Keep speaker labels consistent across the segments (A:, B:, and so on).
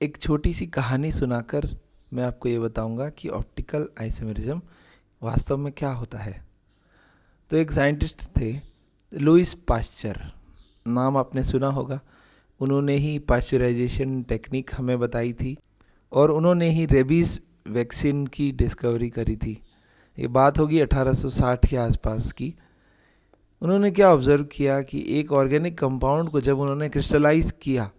A: एक छोटी सी कहानी सुनाकर मैं आपको ये बताऊंगा कि ऑप्टिकल आइसोमेरिज्म वास्तव में क्या होता है। तो एक साइंटिस्ट थे, लुईस पाश्चर, नाम आपने सुना होगा। उन्होंने ही पाश्चराइजेशन टेक्निक हमें बताई थी और उन्होंने ही रेबीज़ वैक्सीन की डिस्कवरी करी थी। ये बात होगी 1860 के आसपास की। उन्होंने क्या ऑब्ज़र्व किया कि एक ऑर्गेनिक कंपाउंड को जब उन्होंने क्रिस्टलाइज किया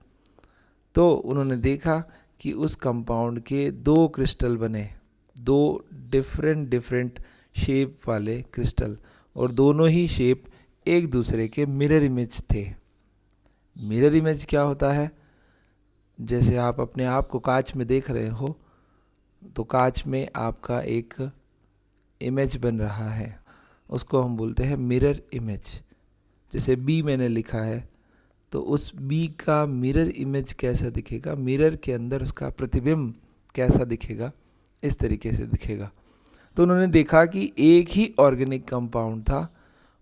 A: तो उन्होंने देखा कि उस कंपाउंड के दो क्रिस्टल बने, दो डिफरेंट शेप वाले क्रिस्टल, और दोनों ही शेप एक दूसरे के मिरर इमेज थे। मिरर इमेज क्या होता है? जैसे आप अपने आप को कांच में देख रहे हो तो कांच में आपका एक इमेज बन रहा है, उसको हम बोलते हैं मिरर इमेज। जैसे बी मैंने लिखा है तो उस बी का मिरर इमेज कैसा दिखेगा, मिरर के अंदर उसका प्रतिबिंब कैसा दिखेगा, इस तरीके से दिखेगा। तो उन्होंने देखा कि एक ही ऑर्गेनिक कंपाउंड था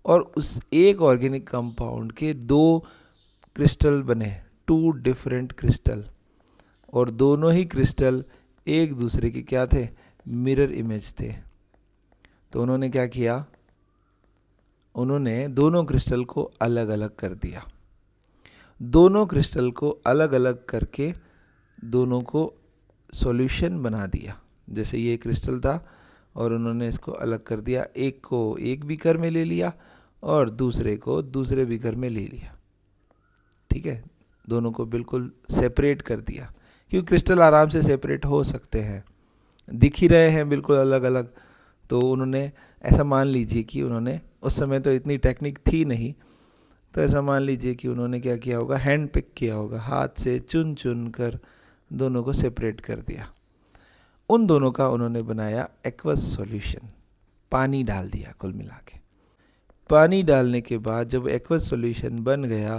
A: और उस एक ऑर्गेनिक कंपाउंड के दो क्रिस्टल बने, टू डिफरेंट क्रिस्टल, और दोनों ही क्रिस्टल एक दूसरे के क्या थे? मिरर इमेज थे। तो उन्होंने क्या किया, उन्होंने दोनों क्रिस्टल को अलग अलग कर दिया। दोनों क्रिस्टल को अलग अलग करके दोनों को सॉल्यूशन बना दिया। जैसे ये क्रिस्टल था और उन्होंने इसको अलग कर दिया, एक को एक बीकर में ले लिया और दूसरे को दूसरे बीकर में ले लिया। ठीक है, दोनों को बिल्कुल सेपरेट कर दिया, क्योंकि क्रिस्टल आराम से सेपरेट हो सकते हैं, दिख ही रहे हैं बिल्कुल अलग अलग। तो उन्होंने ऐसा मान लीजिए कि उन्होंने, उस समय तो इतनी टेक्निक थी नहीं, तो ऐसा मान लीजिए कि उन्होंने क्या किया होगा, हैंड पिक किया होगा, हाथ से चुन चुन कर दोनों को सेपरेट कर दिया। उन दोनों का उन्होंने बनाया एक्वस सॉल्यूशन, पानी डाल दिया कुल मिला के। पानी डालने के बाद जब एक्वस सॉल्यूशन बन गया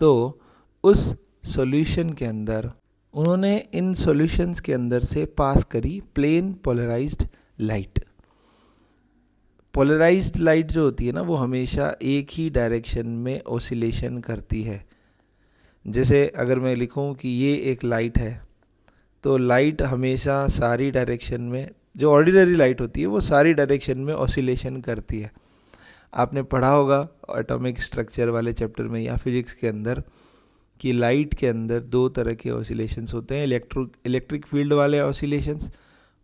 A: तो उस सॉल्यूशन के अंदर उन्होंने इन सॉल्यूशंस के अंदर से पास करी plane polarised light. Polarised light जो होती है ना, वो हमेशा एक ही डायरेक्शन में ऑसिलेशन करती है। जैसे अगर मैं लिखूं कि ये एक लाइट है, तो लाइट हमेशा सारी डायरेक्शन में, जो ऑर्डिनरी लाइट होती है वो सारी डायरेक्शन में ऑसिलेशन करती है। आपने पढ़ा होगा एटॉमिक स्ट्रक्चर वाले चैप्टर में या फिजिक्स के अंदर कि लाइट के अंदर दो तरह के ऑसिलेशंस होते हैं, इलेक्ट्रिक फील्ड वाले ऑसिलेशंस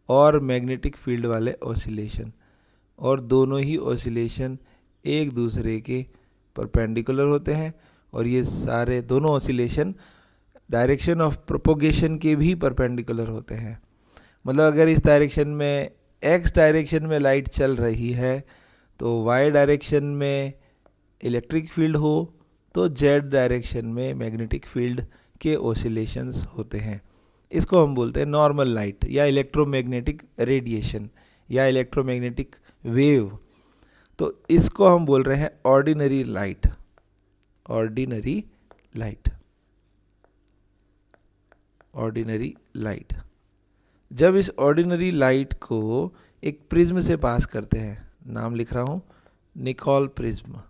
A: और मैग्नेटिक फील्ड वाले ऑसिलेशन, और दोनों ही ऑसिलेशन एक दूसरे के परपेंडिकुलर होते हैं। और ये सारे दोनों ऑसिलेशन डायरेक्शन ऑफ प्रोपोगेशन के भी परपेंडिकुलर होते हैं। मतलब अगर इस डायरेक्शन में, एक्स डायरेक्शन में लाइट चल रही है तो वाई डायरेक्शन में इलेक्ट्रिक फील्ड हो तो जेड डायरेक्शन में मैग्नेटिक फील्ड के ऑसिलेशंस होते हैं। इसको हम बोलते हैं नॉर्मल लाइट या इलेक्ट्रोमैग्नेटिक रेडिएशन या इलेक्ट्रोमैग्नेटिक वेव। तो इसको हम बोल रहे हैं ordinary light. Ordinary light, ordinary light. जब इस ऑर्डिनरी लाइट को एक प्रिज्म से पास करते हैं, नाम लिख रहा हूँ निकोल प्रिज्म,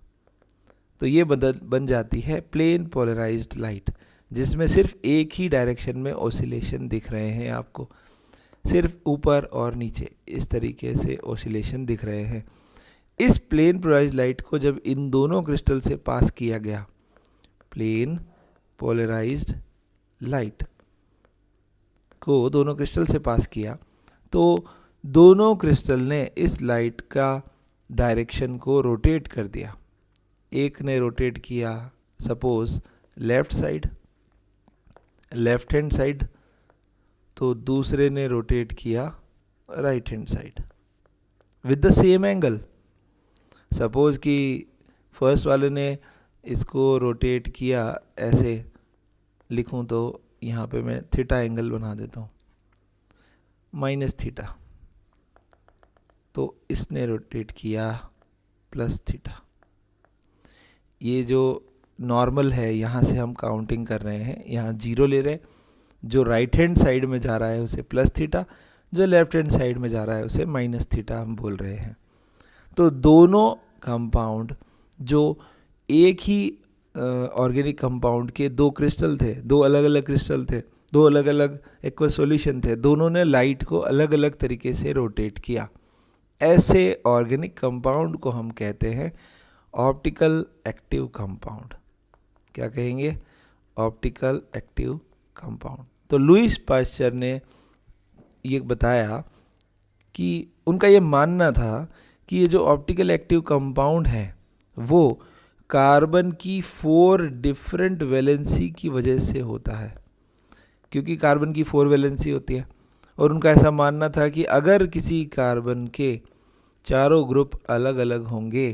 A: तो ये बन जाती है प्लेन पोलराइज्ड लाइट, जिसमें सिर्फ एक ही डायरेक्शन में ऑसिलेशन दिख रहे हैं आपको, सिर्फ ऊपर और नीचे इस तरीके से ऑसिलेशन दिख रहे हैं। इस प्लेन पोलराइज्ड लाइट को जब इन दोनों क्रिस्टल से पास किया गया, प्लेन पोलराइज्ड लाइट को दोनों क्रिस्टल से पास किया, तो दोनों क्रिस्टल ने इस लाइट का डायरेक्शन को रोटेट कर दिया। एक ने रोटेट किया suppose left side, left hand side, तो दूसरे ने रोटेट किया right hand side with the same angle. Suppose कि फर्स्ट वाले ने इसको रोटेट किया, ऐसे लिखूं तो यहाँ पे मैं थीटा एंगल बना देता हूँ, माइनस थीटा, तो इसने रोटेट किया प्लस थीटा। ये जो नॉर्मल है, यहाँ से हम काउंटिंग कर रहे हैं, यहाँ जीरो ले रहे हैं, जो राइट हैंड साइड में जा रहा है उसे प्लस थीटा, जो लेफ्ट हैंड साइड में जा रहा है उसे माइनस थीटा हम बोल रहे हैं। तो दोनों कंपाउंड जो एक ही ऑर्गेनिक कंपाउंड के दो क्रिस्टल थे, दो अलग अलग क्रिस्टल थे, दो अलग अलग एक्वस सॉल्यूशन थे, दोनों ने लाइट को अलग अलग तरीके से रोटेट किया। ऐसे ऑर्गेनिक कंपाउंड को हम कहते हैं ऑप्टिकल एक्टिव कंपाउंड। क्या कहेंगे? Optical active compound. तो लुईस पाश्चर ने ये बताया कि उनका ये मानना था कि ये जो ऑप्टिकल एक्टिव कंपाउंड है वो कार्बन की 4 डिफरेंट वैलेंसी की वजह से होता है, क्योंकि कार्बन की 4 वैलेंसी होती है। और उनका ऐसा मानना था कि अगर किसी कार्बन के चारों ग्रुप अलग अलग होंगे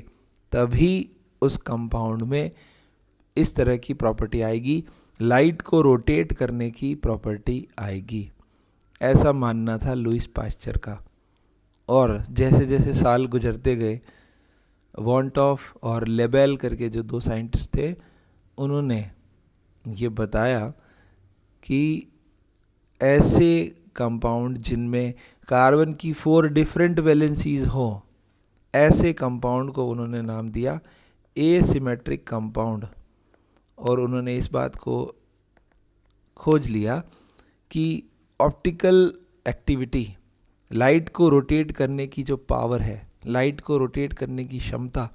A: तभी उस कंपाउंड में इस तरह की प्रॉपर्टी आएगी, लाइट को रोटेट करने की प्रॉपर्टी आएगी। ऐसा मानना था लुईस पाश्चर का। और जैसे जैसे साल गुजरते गए, वॉन्टॉफ और लेबेल करके जो 2 साइंटिस्ट थे, उन्होंने ये बताया कि ऐसे कंपाउंड जिनमें कार्बन की 4 डिफरेंट वैलेंसीज हो, ऐसे कंपाउंड को उन्होंने नाम दिया एसिमेट्रिक कंपाउंड। और उन्होंने इस बात को खोज लिया कि ऑप्टिकल एक्टिविटी, लाइट को रोटेट करने की जो पावर है, लाइट को रोटेट करने की क्षमता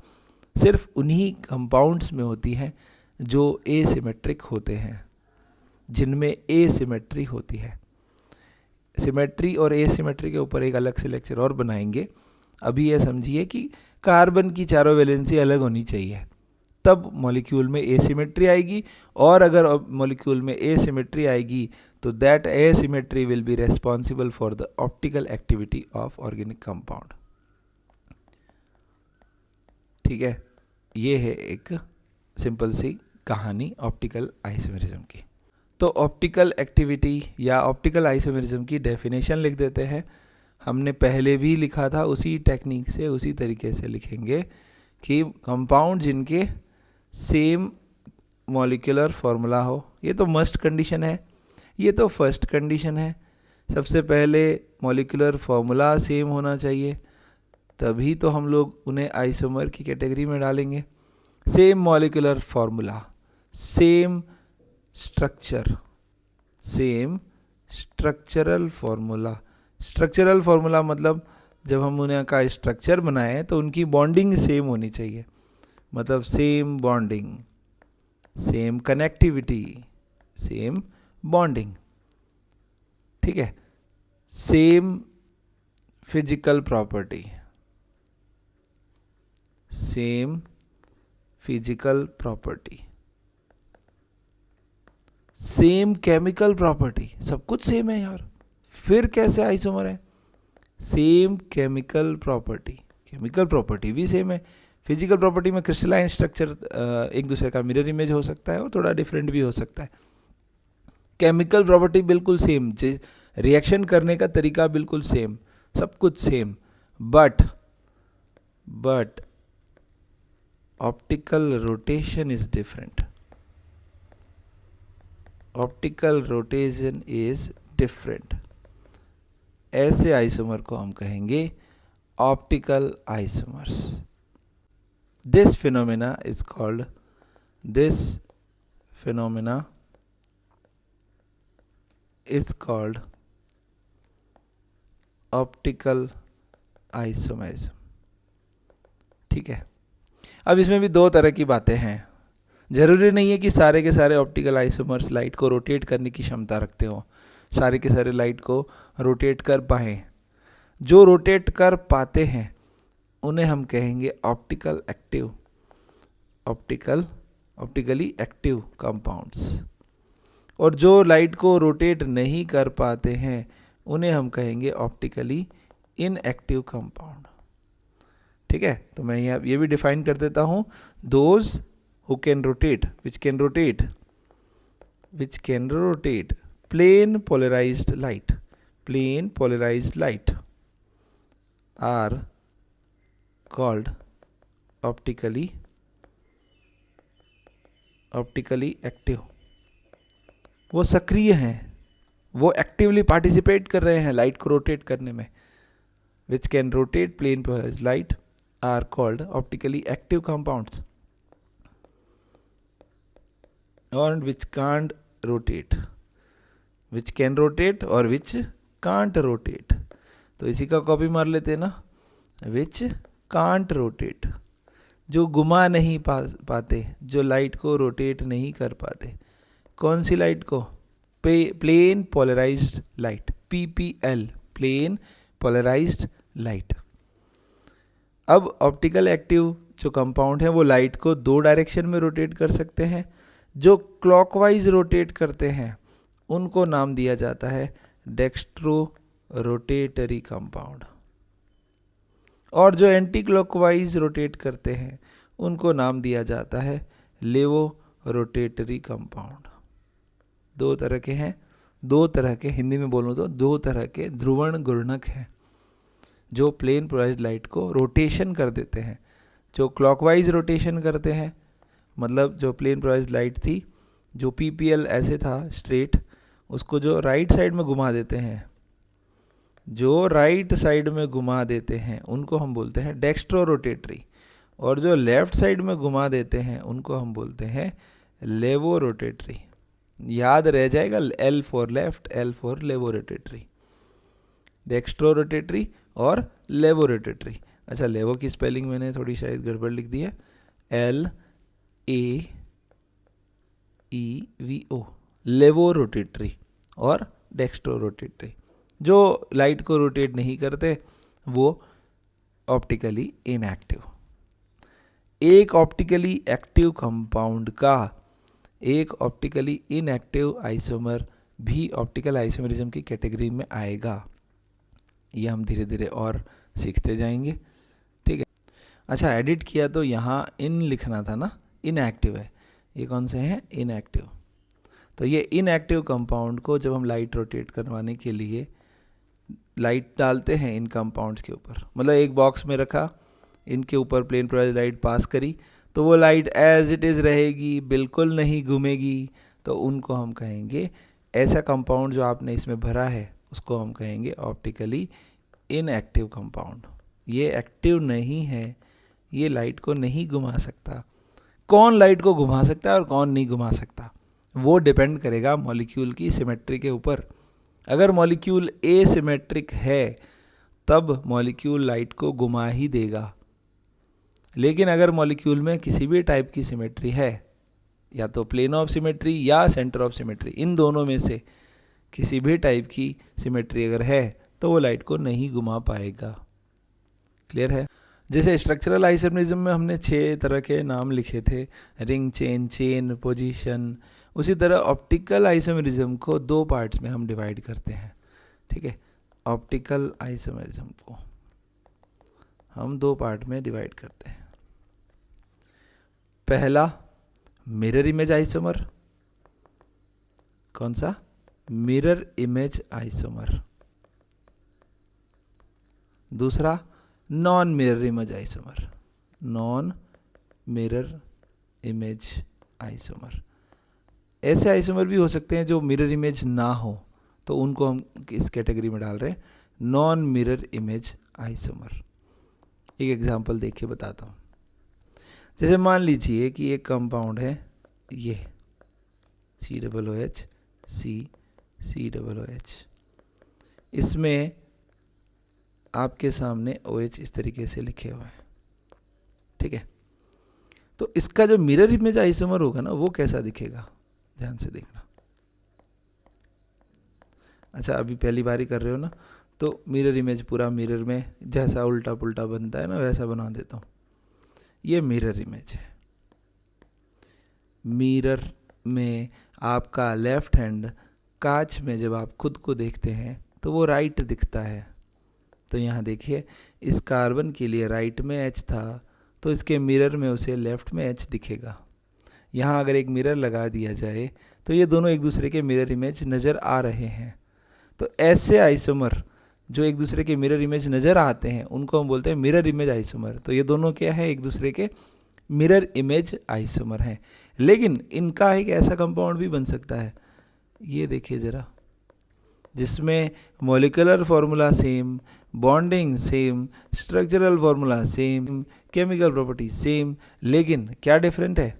A: सिर्फ उन्हीं कंपाउंड्स में होती है जो एसिमेट्रिक होते हैं, जिनमें एसिमेट्री होती है। सिमेट्री और एसिमेट्री के ऊपर एक अलग से लेक्चर और बनाएंगे। अभी ये समझिए कि कार्बन की चारों वैलेंसी अलग होनी चाहिए, तब मॉलिक्यूल में एसिमेट्री आएगी। और अगर मॉलिक्यूल में एसिमेट्री आएगी तो that asymmetry will be responsible for the optical activity of organic compound. ठीक है, ये है एक सिंपल सी कहानी ऑप्टिकल आइसोमेरिज्म की। तो ऑप्टिकल एक्टिविटी या ऑप्टिकल आइसोमेरिज्म की डेफिनेशन लिख देते हैं। हमने पहले भी लिखा था, उसी टेक्निक से, उसी तरीके से लिखेंगे कि कंपाउंड जिनके सेम मॉलिक्यूलर फॉर्मूला हो। ये तो मस्ट कंडीशन है, ये तो फर्स्ट कंडीशन है। सबसे पहले मॉलिक्यूलर फॉर्मूला सेम होना चाहिए, तभी तो हम लोग उन्हें आइसोमर की कैटेगरी में डालेंगे। Same molecular formula, same structure, same structural formula. Structural formula मतलब जब हम उन्हें का स्ट्रक्चर बनाएं तो उनकी बॉन्डिंग सेम होनी चाहिए, मतलब same bonding, same connectivity, same bonding. ठीक है, same physical property, same physical property, same chemical property. सब कुछ सेम है यार, फिर कैसे आइसोमर है? Same chemical property, chemical property भी सेम है। फिजिकल प्रॉपर्टी में क्रिस्टलाइन स्ट्रक्चर एक दूसरे का मिरर इमेज हो सकता है और थोड़ा डिफरेंट भी हो सकता है। केमिकल प्रॉपर्टी बिल्कुल सेम, रिएक्शन करने का तरीका बिल्कुल सेम, सब कुछ same, but optical rotation is different. Optical rotation is different. ऐसे आइसोमर को हम कहेंगे optical isomers. This phenomena is called, this phenomena is called optical isomerism। ठीक है, अब इसमें भी 2 तरह की बातें हैं। जरूरी नहीं है कि सारे के सारे ऑप्टिकल आइसोमर्स लाइट को रोटेट करने की क्षमता रखते हो, सारे के सारे लाइट को रोटेट कर पाएँ। जो रोटेट कर पाते हैं उन्हें हम कहेंगे optical active, optically active compounds. और जो लाइट को रोटेट नहीं कर पाते हैं उन्हें हम कहेंगे ऑप्टिकली इनएक्टिव कंपाउंड। ठीक है, तो मैं ये भी डिफाइन कर देता हूँ। Those who can rotate, which can rotate plane polarised light are called optically active. वो सक्रिय हैं, वो एक्टिवली पार्टिसिपेट कर रहे हैं लाइट को रोटेट करने में। Which can rotate plane polarised light are called optically active compounds, और which can't rotate which can rotate और विच कांट रोटेट। तो इसी का कॉपी मार लेते हैं ना, विच कांट रोटेट, जो घुमा नहीं पाते, जो लाइट को रोटेट नहीं कर पाते। कौन सी लाइट को? Plane polarised light, PPL, plane polarised light. अब ऑप्टिकल एक्टिव जो कंपाउंड है वो लाइट को 2 डायरेक्शन में रोटेट कर सकते हैं। जो क्लॉकवाइज रोटेट करते हैं उनको नाम दिया जाता है डेक्स्ट्रो रोटेटरी कंपाउंड, और जो एंटी क्लॉकवाइज रोटेट करते हैं उनको नाम दिया जाता है लेवो रोटेटरी कंपाउंड। 2 तरह के हैं, 2 तरह के, हिंदी में बोलूँ तो 2 तरह के ध्रुवण गुणक हैं जो प्लेन पोलराइज्ड लाइट को रोटेशन कर देते हैं। जो क्लॉकवाइज रोटेशन करते हैं, मतलब जो प्लेन पोलराइज्ड लाइट थी, जो PPL ऐसे था स्ट्रेट, उसको जो राइट साइड में घुमा देते हैं, जो राइट साइड में घुमा देते हैं उनको हम बोलते हैं डेक्स्ट्रो रोटेटरी, और जो लेफ्ट साइड में घुमा देते हैं उनको हम बोलते हैं लेवो रोटेटरी। याद रह जाएगा, L for left, L for लेवो रोटेटरी, डेक्स्ट्रो रोटेटरी और लेवो रोटेटरी। अच्छा, लेवो की स्पेलिंग मैंने थोड़ी शायद गड़बड़ लिख दी है, LAEVO, लेवो रोटेटरी और डेक्स्ट्रो रोटेटरी। जो लाइट को रोटेट नहीं करते वो ऑप्टिकली इनएक्टिव। एक ऑप्टिकली एक्टिव कंपाउंड का एक ऑप्टिकली इनएक्टिव आइसोमर भी ऑप्टिकल आइसोमरिज्म की कैटेगरी में आएगा। ये हम धीरे धीरे और सीखते जाएंगे, ठीक है। अच्छा, एडिट किया तो यहाँ इन लिखना था ना, इनएक्टिव है, ये कौन से हैं? इनएक्टिव। तो ये इनएक्टिव कंपाउंड को जब हम लाइट रोटेट करवाने के लिए लाइट डालते हैं इन कंपाउंड्स के ऊपर, मतलब एक बॉक्स में रखा, इनके ऊपर प्लेन पोलराइज्ड लाइट पास करी, तो वो लाइट एज इट इज़ रहेगी, बिल्कुल नहीं घूमेगी, तो उनको हम कहेंगे, ऐसा कंपाउंड जो आपने इसमें भरा है उसको हम कहेंगे ऑप्टिकली इनएक्टिव कंपाउंड। ये एक्टिव नहीं है, ये लाइट को नहीं घुमा सकता। कौन लाइट को घुमा सकता है और कौन नहीं घुमा सकता, वो डिपेंड करेगा मॉलिक्यूल की सिमेट्री के ऊपर। अगर मॉलिक्यूल एसिमेट्रिक है तब मॉलिक्यूल लाइट को घुमा ही देगा, लेकिन अगर मॉलिक्यूल में किसी भी टाइप की सिमेट्री है, या तो प्लेन ऑफ सिमेट्री या सेंटर ऑफ सिमेट्री, इन दोनों में से किसी भी टाइप की सिमेट्री अगर है तो वो लाइट को नहीं घुमा पाएगा। क्लियर है? जैसे स्ट्रक्चरल आइसोमरिज्म में हमने 6 तरह के नाम लिखे थे, रिंग, चेन, चेन, पोजीशन, उसी तरह ऑप्टिकल आइसोमरिज्म को 2 पार्ट्स में हम डिवाइड करते हैं, ठीक है। ऑप्टिकल आइसोमरिज्म को हम 2 पार्ट में डिवाइड करते हैं। पहला मिरर इमेज आइसोमर, कौन सा? Mirror image isomer. दूसरा non mirror image isomer, non mirror image isomer. ऐसे आइसोमर भी हो सकते हैं जो मिरर इमेज ना हो, तो उनको हम किस कैटेगरी में डाल रहे हैं? Non mirror image isomer. एक एग्जांपल देखिए बताता हूँ। जैसे मान लीजिए कि एक कंपाउंड है ये COOH, COOH, इसमें आपके सामने OH इस तरीके से लिखे हुए हैं, ठीक है। तो इसका जो मिरर इमेज आइसोमर होगा ना, वो कैसा दिखेगा? ध्यान से देखना। अच्छा, अभी पहली बारी कर रहे हो ना, तो मिरर इमेज पूरा मिरर में जैसा उल्टा पुल्टा बनता है ना, वैसा बना देता हूँ। ये मिरर इमेज है। मिरर में आपका लेफ्ट हैंड कांच में जब आप खुद को देखते हैं तो वो राइट दिखता है। तो यहाँ देखिए, इस कार्बन के लिए राइट में H था, तो इसके मिरर में उसे लेफ्ट में H दिखेगा। यहाँ अगर एक मिरर लगा दिया जाए तो ये दोनों एक दूसरे के मिरर इमेज नज़र आ रहे हैं। तो ऐसे आइसोमर जो एक दूसरे के मिरर इमेज नज़र आते हैं उनको हम बोलते हैं मिरर इमेज आइसोमर। तो ये दोनों क्या है? एक दूसरे के मिरर इमेज आइसोमर हैं। लेकिन इनका एक ऐसा कंपाउंड भी बन सकता है, ये देखिए ज़रा, जिसमें molecular formula same, bonding same, structural formula same, chemical property same, लेकिन क्या डिफरेंट है?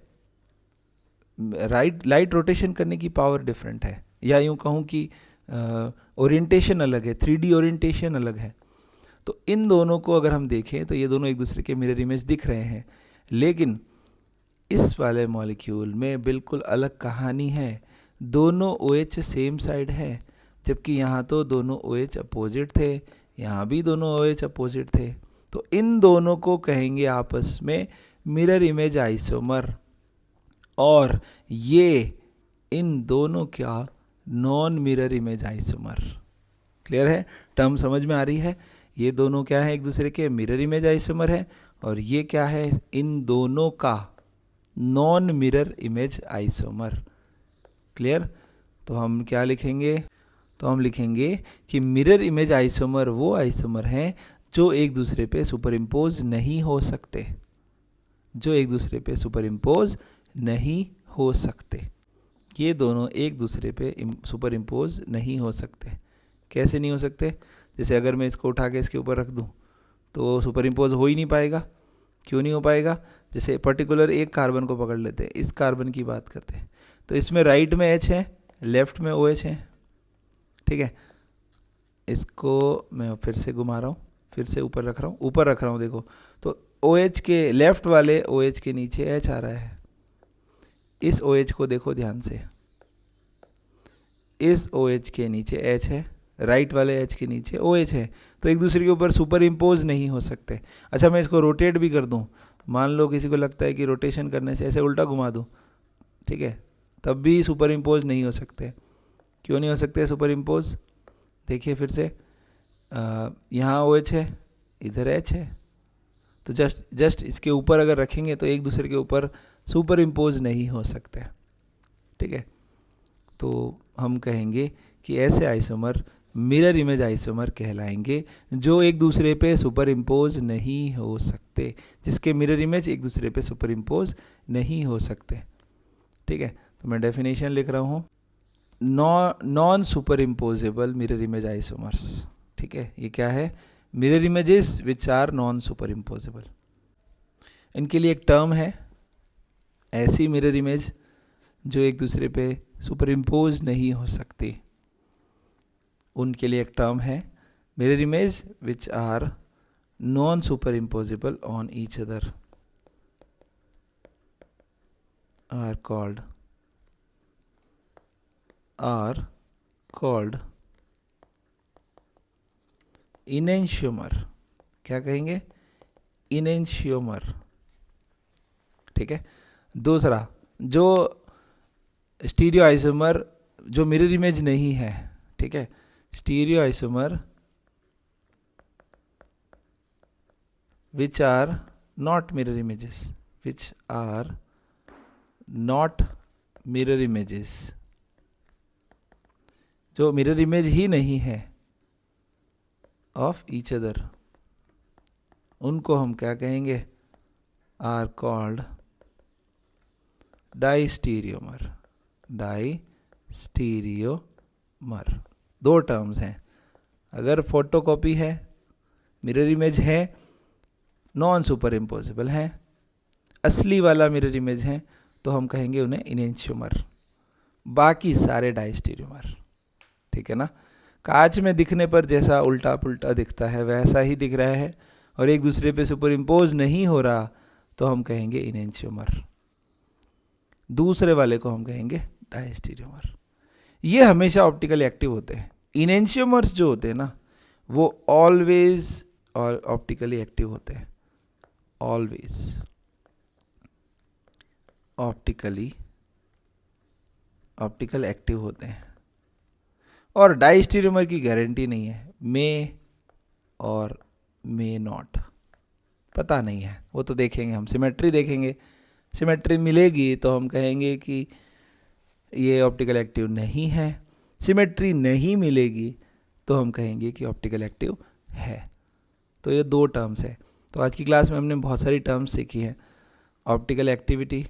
A: लाइट रोटेशन करने की पावर डिफरेंट है। या यूँ कहूँ कि ओरिएंटेशन अलग है, 3D ओरिएंटेशन अलग है। तो इन दोनों को अगर हम देखें तो ये दोनों एक दूसरे के मिरर इमेज दिख रहे हैं, लेकिन इस वाले मॉलिक्यूल में बिल्कुल अलग कहानी है। दोनों OH सेम साइड है, जबकि यहाँ तो दोनों OH अपोजिट थे, यहाँ भी दोनों OH अपोजिट थे। तो इन दोनों को कहेंगे आपस में मिरर इमेज आइसोमर, और ये इन दोनों क्या non mirror image isomer. Clear है? टर्म समझ में आ रही है? ये दोनों क्या है? एक दूसरे के मिरर इमेज आइसोमर है, और ये क्या है? इन दोनों का non mirror image isomer. Clear? तो हम क्या लिखेंगे? तो हम लिखेंगे कि मिरर इमेज आइसोमर वो आइसोमर हैं जो एक दूसरे पे सुपर इम्पोज नहीं हो सकते, जो एक दूसरे पे सुपर इम्पोज नहीं हो सकते। ये दोनों एक दूसरे पे सुपर इम्पोज नहीं हो सकते। कैसे नहीं हो सकते? जैसे अगर मैं इसको उठा के इसके ऊपर रख दूं तो सुपर इम्पोज हो ही नहीं पाएगा। क्यों नहीं हो पाएगा? जैसे पर्टिकुलर एक कार्बन को पकड़ लेते हैं, इस कार्बन की बात करते हैं, तो इसमें राइट में H है, लेफ्ट में OH है। ठीक है, इसको मैं फिर से घुमा रहा हूँ, फिर से ऊपर रख रहा हूँ, देखो तो OH के लेफ्ट वाले OH के नीचे H आ रहा है। इस OH को देखो ध्यान से, इस OH के नीचे H है, राइट वाले H के नीचे OH है, तो एक दूसरे के ऊपर सुपर इम्पोज नहीं हो सकते। अच्छा, मैं इसको रोटेट भी कर दूं, मान लो किसी को लगता है कि रोटेशन करने से ऐसे उल्टा घुमा दूं, ठीक है, तब भी सुपर इम्पोज नहीं हो सकते। क्यों नहीं हो सकते सुपर इम्पोज? देखिए फिर से, यहाँ OH है, इधर H है, तो जस्ट इसके ऊपर अगर रखेंगे तो एक दूसरे के ऊपर सुपर इम्पोज नहीं हो सकते। ठीक है, तो हम कहेंगे कि ऐसे आइसोमर मिरर इमेज आइसोमर कहलाएंगे जो एक दूसरे पे सुपर इम्पोज नहीं हो सकते, जिसके मिरर इमेज एक दूसरे पे सुपर इम्पोज नहीं हो सकते। ठीक है, तो मैं डेफिनेशन लिख रहा हूँ, non super imposable mirror image isomers. ठीक है, ये क्या है? Mirror images which are non super imposable. इनके लिए एक टर्म है, ऐसी मिरर इमेज जो एक दूसरे पे सुपर इम्पोज नहीं हो सकती, उनके लिए एक टर्म है, mirror image which are non super imposable on each other are called enantiomer. क्या कहेंगे? इनेंशियोमर। ठीक है, दूसरा जो स्टीरियो आइसोमर जो मिरर इमेज नहीं है, ठीक है, stereo isomer which are not mirror images, which are not mirror images, जो मिरर इमेज ही नहीं है ऑफ ईच अदर, उनको हम क्या कहेंगे? Are called diastereomer. डाइस्टीरियोमर। दो टर्म्स हैं, अगर फोटोकॉपी है, मिरर इमेज है, नॉन सुपर इम्पोजिबल है, असली वाला मिरर इमेज है, तो हम कहेंगे उन्हें इनेंशियोमर, बाकी सारे डाइस्टीरियोमर। ठीक है ना? कांच में दिखने पर जैसा उल्टा पुल्टा दिखता है वैसा ही दिख रहा है और एक दूसरे पे सुपर इम्पोज नहीं हो रहा, तो हम कहेंगे इनेंशियोमर। दूसरे वाले को हम कहेंगे डाइस्टीरियोमर। ये हमेशा ऑप्टिकली एक्टिव होते हैं। इनेंशियोमर्स जो होते हैं ना, वो ऑलवेज ऑप्टिकली एक्टिव होते हैं, ऑलवेज ऑप्टिकल एक्टिव होते हैं। और डाइस्टीरियोमर की गारंटी नहीं है, मे और मे नॉट, पता नहीं है, वो तो देखेंगे हम, सिमेट्री देखेंगे, सिमेट्री मिलेगी तो हम कहेंगे कि ये ऑप्टिकल एक्टिव नहीं है, सिमेट्री नहीं मिलेगी तो हम कहेंगे कि ऑप्टिकल एक्टिव है। तो ये दो टर्म्स है। तो आज की क्लास में हमने बहुत सारी टर्म्स सीखी हैं, optical activity,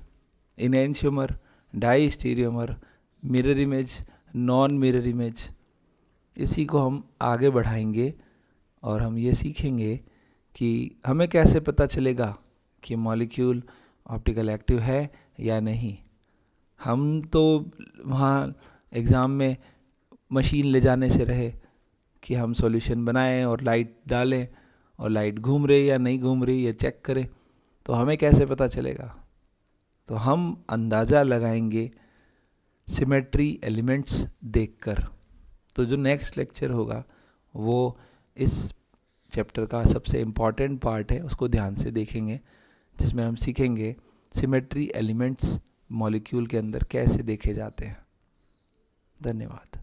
A: enantiomer, diastereomer, mirror image, non mirror image. इसी को हम आगे बढ़ाएंगे और हम ये सीखेंगे कि हमें कैसे पता चलेगा कि मॉलिक्यूल ऑप्टिकल एक्टिव है या नहीं। हम तो वहाँ एग्ज़ाम में मशीन ले जाने से रहे कि हम सॉल्यूशन बनाएं और लाइट डालें और लाइट घूम रही या नहीं घूम रही ये चेक करें, तो हमें कैसे पता चलेगा? तो हम अंदाज़ा लगाएंगे सिमेट्री एलिमेंट्स देखकर। तो जो नेक्स्ट लेक्चर होगा वो इस चैप्टर का सबसे इम्पॉर्टेंट पार्ट है, उसको ध्यान से देखेंगे, जिसमें हम सीखेंगे सिमेट्री एलिमेंट्स मॉलिक्यूल के अंदर कैसे देखे जाते हैं। धन्यवाद।